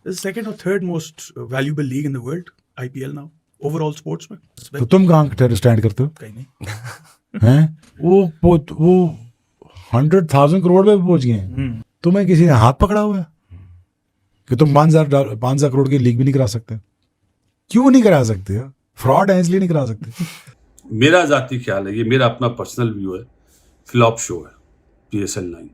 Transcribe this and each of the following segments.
It's the second or third most valuable league in the world, IPL now, overall sports में. तो तुम कहाँ stand करते हो? कहीं नहीं. हैं? वो 100,000 करोड़ पे पहुंच गए हैं. तुम्हें किसी ने हाथ पकड़ा हुआ है कि तुम 5,000 करोड़ की लीग भी नहीं करा सकते? क्यों नहीं करा सकते? फ्रॉड है इसलिए नहीं करा सकते. मेरा जाती ख्याल है, ये मेरा अपना पर्सनल व्यू है, फ्लॉप शो है PSL 9.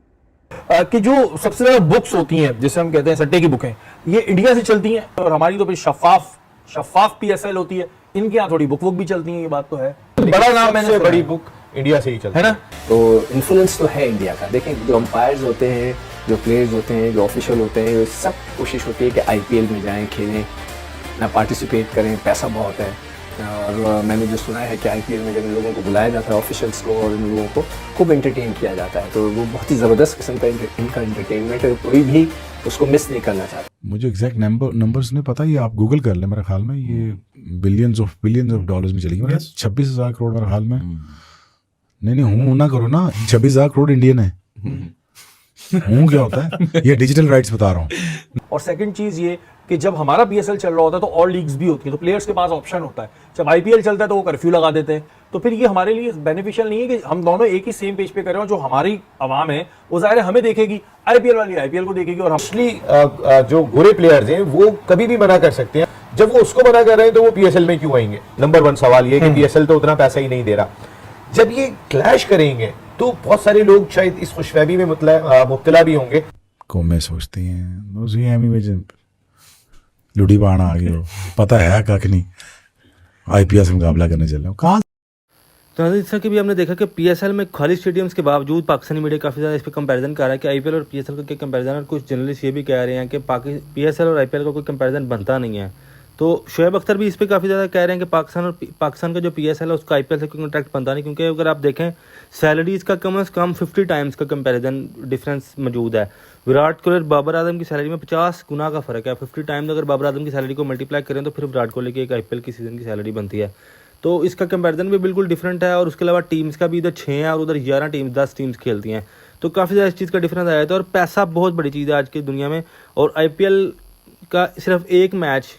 कि जो सबसे ज्यादा बुक्स होती हैं जिसे हम कहते हैं सट्टे की बुकें, ये इंडिया से चलती हैं और हमारी तो फिर शफाफ PSL होती है. इनके यहाँ थोड़ी बुक भी चलती है, ये बात तो है. बड़ा नाम मैंने बड़ी बुक इंडिया से ही चलती है ना. तो इन्फ्लुएंस तो है इंडिया का. देखें, जो अंपायर्स होते हैं, जो प्लेयर्स होते हैं, जो ऑफिशियल होते हैं, सब कोशिश होती है कि IPL में जाएं, खेलें, ना पार्टिसिपेट करें. पैसा बहुत है. और मैंने जो सुना है कि IPL में जब इन लोगों को बुलाया जाता है, ऑफिशियल्स को, और इन लोगों को खूब एंटरटेन किया जाता है. तो वो बहुत ही ज़बरदस्त किस्म का इनका एंटरटेनमेंट है. कोई भी उसको मिस नहीं करना चाहता. मुझे एग्जैक्ट नंबर्स नहीं पता, ये आप गूगल कर लें. मेरे ख्याल में ये बिलियंस ऑफ डॉलर्स में चलेगी. 26,000 करोड़ मेरे ख्याल में. नहीं हूँ ना करो ना. 26,000 करोड़ इंडियन है. हूँ क्या होता है? ये डिजिटल राइट्स बता रहा हूँ. और सेकंड चीज ये कि जब हमारा PSL चल रहा होता है तो और लीग्स भी होती है, तो प्लेयर्स के पास ऑप्शन होता है. जब IPL चलता है तो वो कर्फ्यू लगा देते हैं. तो फिर ये हमारे लिए बेनिफिशियल नहीं है कि हम दोनों एक ही सेम पेज पे कर रहे हो. जो हमारी आवाम है वो जाहिर है हमें देखेगी, IPL वाली IPL को देखेगी. और हम जो बुरे प्लेयर्स हैं वो कभी भी मना कर सकते हैं. जब वो उसको मना कर रहे हैं तो वो PSL में क्यों आएंगे? नंबर 1 सवाल ये कि PSL तो उतना पैसा ही नहीं दे रहा. जब ये क्लैश करेंगे तो बहुत सारे लोग शायद इस खुशफहमी में मुब्तला भी होंगे. कौमें सोचती हैं लुड़ी बाणा आ गए हो, पता है कख नहीं, IPL से मुकाबला करने चल रहे हो. कहाँ? तो जैसा कि भी हमने देखा कि PSL में खाली स्टेडियम्स के बावजूद पाकिस्तानी मीडिया काफ़ी ज़्यादा इस पर कंपैरिजन कर रहा है कि IPL और PSL का क्या कंपैरिजन. और कुछ जर्नलिस्ट ये भी कह रहे हैं कि PSL और IPL का कोई कंपैरिजन बनता नहीं है. तो शोएब अख्तर भी इस पर काफ़ी ज़्यादा कह रहे हैं कि पाकिस्तान का जो PSL है उसका IPL से कोई कॉन्ट्रैक्ट बनता नहीं, क्योंकि अगर आप देखें सैलरीज़ का कम से कम 50 टाइम्स का कंपैरिजन डिफरेंस मौजूद है. विराट कोहली और बाबर आजम की सैलरी में 50 गुना का फ़र्क है. 50 टाइम्स अगर बाबर आजम की सैलरी को मल्टीप्लाई करें तो फिर विराट कोहली की एक IPL की सीज़न की सैलरी बनती है. तो इसका कंपैरिजन भी बिल्कुल डिफरेंट है. और उसके अलावा टीम्स का भी इधर 6 है और उधर 11 टीम्स 10 टीम्स खेलती हैं. तो काफ़ी ज़्यादा इस चीज़ का डिफरेंस आया था. और पैसा बहुत बड़ी चीज़ है आज की दुनिया में. और IPL का सिर्फ एक मैच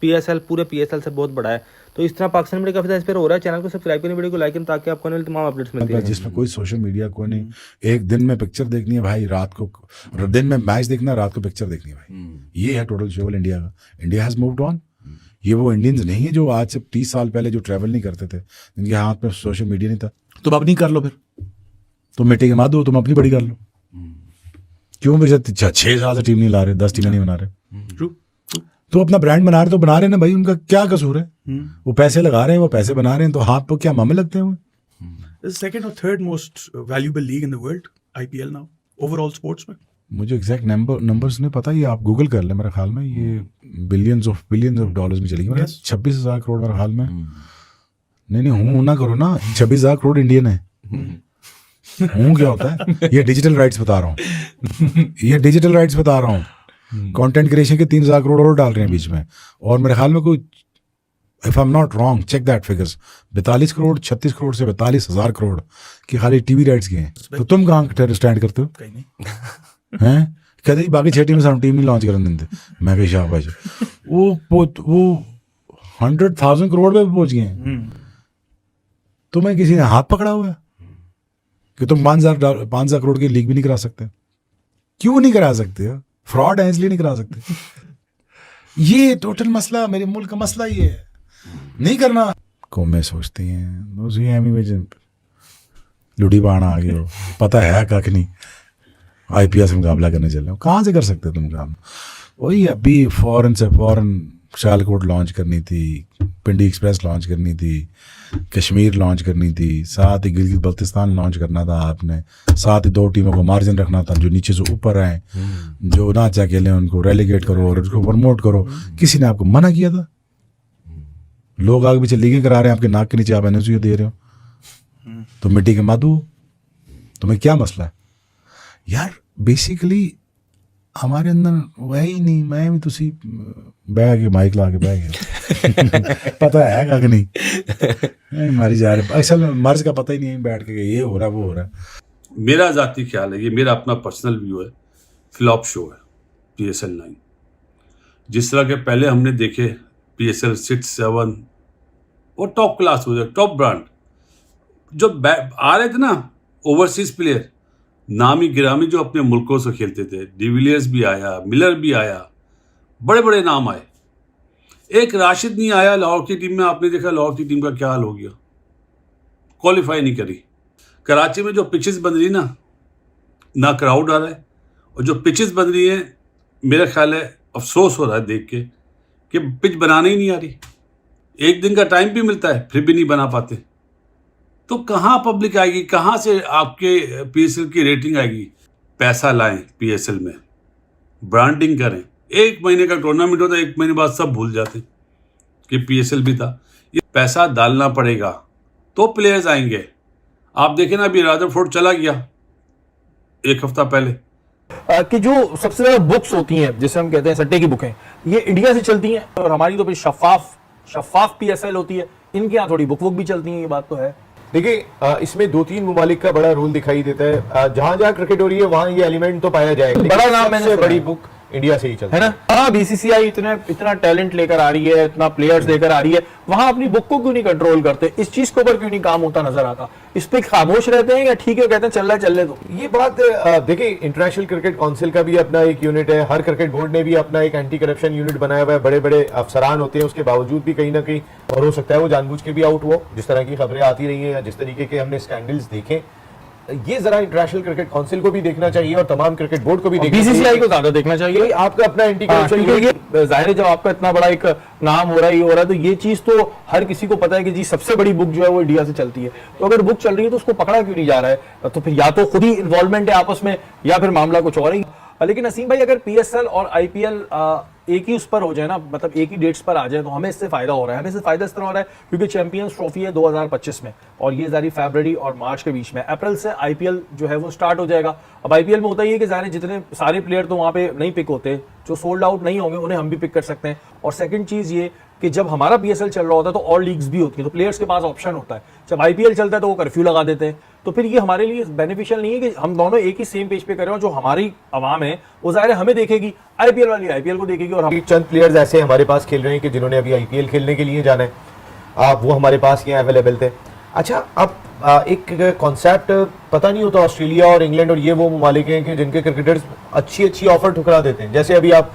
PSL पूरे PSL से बहुत बड़ा है. तो इस तरह पाकिस्तान में काफी ज़्यादा इस पर हो रहा है. चैनल को सब्सक्राइब करें, वीडियो को लाइक करें ताकि आपको तमाम अपडेट्स मिलती हैं. जिसमें कोई सोशल मीडिया को नहीं. एक दिन में पिक्चर देखनी है भाई, रात को दिन में मैच देखना, रात को पिक्चर देखनी है भाई. ये है टोटल शोवल इंडिया का. India has moved on. ये वो इंडियंस नहीं है जो आज से 30 साल पहले जो ट्रैवल नहीं करते थे, जिनके हाथ में सोशल मीडिया नहीं था. तुम अपनी कर लो, फिर तुम मिट्टी के मार दो, तुम अपनी बड़ी कर लो. क्यों मुझे 6 साल से टीम नहीं ला रहे, 10 टीमें नहीं बना रहे? तो अपना ब्रांड बना रहे तो बना रहे ना भाई, उनका क्या कसूर है? वो पैसे लगा रहे हैं, वो पैसे बना रहे हैं, तो हाथ पर क्या मामे लगते हैं? It's the second or third most valuable league in the world, IPL now, overall sports में. मुझे एग्जैक्ट नंबर्स नहीं पता, ये आप गूगल कर लें. मेरे ख्याल में ये बिलियंस ऑफ डॉलर्स में चलेगी. 26,000 करोड़ मेरे ख्याल में. नहीं हूँ ना करो ना. 26,000 करोड़ इंडियन है. हूँ क्या होता है? ये डिजिटल राइट्स बता रहा हूँ. कंटेंट क्रिएशन के 3,000 करोड़ और डाल रहे हैं बीच में. और मेरे ख्याल में कोई, if I am not wrong, check that figures, 42 crore 36 crore से 42,000 करोड़ की खाली टीवी राइट्स के हैं. तो तुम कहाँ स्टैंड करते हो? कहीं नहीं. हैं? कहते बाकी 6 टीम टीम नहीं लॉन्च करने देते. मैं कही शाबाश. वो 100,000 करोड़ पे पहुंच गए हैं. तुम्हें किसी ने हाथ पकड़ा हुआ है कि तुम 5,000 करोड़ की लीग भी नहीं करा सकते? क्यों नहीं करा सकते? फ्रॉड है इसलिए नहीं करा सकते. ये टोटल मसला, मेरे मुल्क का मसला ये है. नहीं करना. कौमें सोचती हैं लुड़ी बाणा आ गए हो, पता है कख नहीं, IPL से मुकाबला करने चल रहे हो. कहाँ से कर सकते हो तुम काम? वही अभी फॉरेन शालकोट लॉन्च करनी थी, पिंडी एक्सप्रेस लॉन्च करनी थी, कश्मीर लॉन्च करनी थी, साथ ही गिलगित बल्तिस्तान लॉन्च करना था आपने, साथ ही 2 टीमों को मार्जिन रखना था जो नीचे से ऊपर आए, जो ना चाह खेलें उनको रेलीगेट करो और उसको प्रमोट करो. किसी ने आपको मना किया था? लोग आगे पीछे लीगें करा रहे हैं, आपके नाक के नीचे आप एनएसयू दे रहे हो. तो मिट्टी के मादू, तुम्हें क्या मसला है यार? बेसिकली हमारे अंदर वही नहीं. मैं भी तुसी बह के माइक ला के बह गया. पता है कख नहीं, मारी जा रहे. असल में मर्ज का पता ही नहीं बैठ के ये हो रहा वो हो रहा. मेरा जाती ख्याल है, ये मेरा अपना पर्सनल व्यू है, फ्लॉप शो है PSL 9. जिस तरह के पहले हमने देखे PSL 6-7, वो टॉप क्लास हो जाए, टॉप ब्रांड जो आ रहे थे ना ओवरसीज प्लेयर, नामी गिरामी जो अपने मुल्कों से खेलते थे। डिविलियर्स भी आया, मिलर भी आया, बड़े बड़े नाम आए। एक राशिद नहीं आया लाहौर की टीम में। आपने देखा लाहौर की टीम का क्या हाल हो गया, क्वालिफाई नहीं करी। कराची में जो पिचेस बन रही ना क्राउड आ रहा है, और जो पिचेस बन रही है मेरा ख्याल है अफसोस हो रहा है देख के कि पिच बनाने ही नहीं आ रही। एक दिन का टाइम भी मिलता है फिर भी नहीं बना पाते। तो कहाँ पब्लिक आएगी, कहाँ से आपके PSL की रेटिंग आएगी? पैसा लाएं PSL में, ब्रांडिंग करें। 1 महीने का टूर्नामेंट होता है, 1 महीने बाद सब भूल जाते कि PSL भी था। ये पैसा डालना पड़ेगा तो प्लेयर्स आएंगे। आप देखें ना, अभी रादरफोर्ड चला गया 1 हफ्ता पहले। कि जो सबसे ज्यादा बुक्स होती हैं, जिसे हम कहते हैं सट्टे की बुकें, ये इंडिया से चलती हैं, और हमारी तो फिर शफाफ PSL होती है। इनके यहाँ थोड़ी बुक भी चलती है, ये बात तो है। देखिए इसमें 2-3 ममालिक का बड़ा रोल दिखाई देता है। जहां जहां क्रिकेट हो रही है वहां ये एलिमेंट तो पाया जाएगा, बड़ा नाम मैंने सबसे सुना बड़ी है। बुक इंडिया से ही चलती है ना। हाँ, BCCI इतना टैलेंट लेकर आ रही है, इतना प्लेयर्स लेकर आ रही है, वहां अपनी बुक को क्यों नहीं कंट्रोल करते? इस चीज के ऊपर क्यों नहीं काम होता नजर आता? इस पे खामोश रहते हैं या ठीक है कहते हैं चल रहा है दो? ये बात देखिए, इंटरनेशनल क्रिकेट काउंसिल का भी अपना एक यूनिट है, हर क्रिकेट बोर्ड ने भी अपना एक एंटी करप्शन यूनिट बनाया हुआ है। बड़े बड़े अफसरान होते हैं, उसके बावजूद भी कहीं ना कहीं, और हो सकता है वो जानबूझ के भी आउट हो, जिस तरह की खबरें आती रही हैं या जिस तरीके के हमने स्कैंडल्स देखे। ये जरा इंटरनेशनल क्रिकेट काउंसिल को भी देखना चाहिए और तमाम क्रिकेट बोर्ड को भी देखना चाहिए। BCCI को ज्यादा देखना चाहिए। आपका अपना एंटी हाँ, करप्शन क्योंकि ये जाहिर है जब आपका इतना बड़ा एक नाम हो रहा है तो ये चीज तो हर किसी को पता है कि जी सबसे बड़ी बुक जो है वो इंडिया से चलती है। तो अगर बुक चल रही है तो उसको पकड़ा क्यों नहीं जा रहा है? तो फिर या तो खुद ही इन्वॉल्वमेंट है आपस में, या फिर मामला कुछ और ही। लेकिन नसीम भाई, अगर PSL और IPL एक ही उस पर हो जाए ना, मतलब एक ही डेट्स पर आ जाए, तो हमें इससे फायदा हो रहा है। हमें इससे फायदा इस तरह हो रहा है क्योंकि चैंपियंस ट्रॉफी है 2025 में, और ये जारी फरवरी और मार्च के बीच में। अप्रैल से IPL जो है वो स्टार्ट हो जाएगा। अब IPL में होता ही है कि जाने जितने सारे प्लेयर तो वहां पे नहीं पिक होते, जो सोल्ड आउट नहीं होंगे उन्हें हम भी पिक कर सकते हैं। और सेकंड चीज ये कि जब हमारा PSL चल रहा होता है तो और लीग्स भी होती है, तो प्लेयर्स के पास ऑप्शन होता है। जब IPL चलता है तो वो कर्फ्यू लगा देते हैं। तो फिर ये हमारे लिए बेनिफिशियल नहीं है कि हम दोनों एक ही सेम पेज पे कर रहे हो। जो हमारी आवाम है वो जाहिर है हमें देखेगी, IPL वाली IPL को देखेगी, और हम चंद प्लेयर्स ऐसे हमारे पास खेल रहे हैं कि जिन्होंने अभी IPL खेलने के लिए जाना है, वो हमारे पास यहाँ अवेलेबल थे। अच्छा, अब एक कॉन्सेप्ट पता नहीं होता, ऑस्ट्रेलिया और इंग्लैंड और ये वो ममालिक हैं कि जिनके क्रिकेटर्स अच्छी ऑफर ठुकरा देते हैं। जैसे अभी आप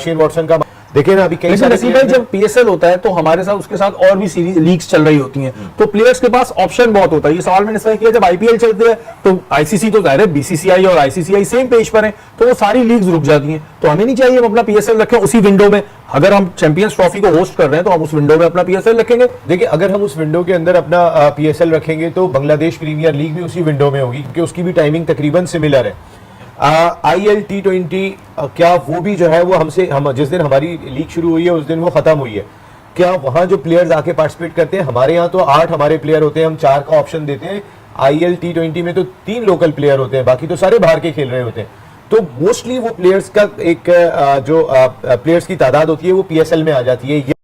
शेन वॉटसन का देखें ना, अभी कई लेकिन सारे नसीब भाई, जब PSL होता है तो हमारे साथ उसके साथ और भी सीरीज लीग्स चल रही होती हैं, तो प्लेयर्स के पास ऑप्शन बहुत होता है। ये सवाल मैंने इसलिए किया, जब IPL चलते हैं तो ICC तो जाहिर है BCCI और ICCI सेम पेज पर हैं, तो वो सारी लीग्स रुक जाती हैं। तो हमें नहीं चाहिए हम अपना PSL रखें उसी विंडो में। अगर हम चैंपियंस ट्रॉफी को होस्ट कर रहे हैं तो हम उस विंडो में अपना PSL रखेंगे। देखिए, अगर हम उस विंडो के अंदर अपना PSL रखेंगे तो बांग्लादेश प्रीमियर लीग भी उसी विंडो में होगी, क्योंकि उसकी भी टाइमिंग तकरीबन सिमिलर है। IL T20 क्या वो भी जो है वो हम जिस दिन हमारी लीग शुरू हुई है उस दिन वो खत्म हुई है। क्या वहां जो प्लेयर्स आके पार्टिसिपेट करते हैं, हमारे यहाँ तो 8 हमारे प्लेयर होते हैं, हम 4 का ऑप्शन देते हैं। IL T20 में तो 3 लोकल प्लेयर होते हैं, बाकी तो सारे बाहर के खेल रहे होते हैं। तो मोस्टली वो प्लेयर्स का एक जो प्लेयर्स की तादाद होती है वो PSL में आ जाती है।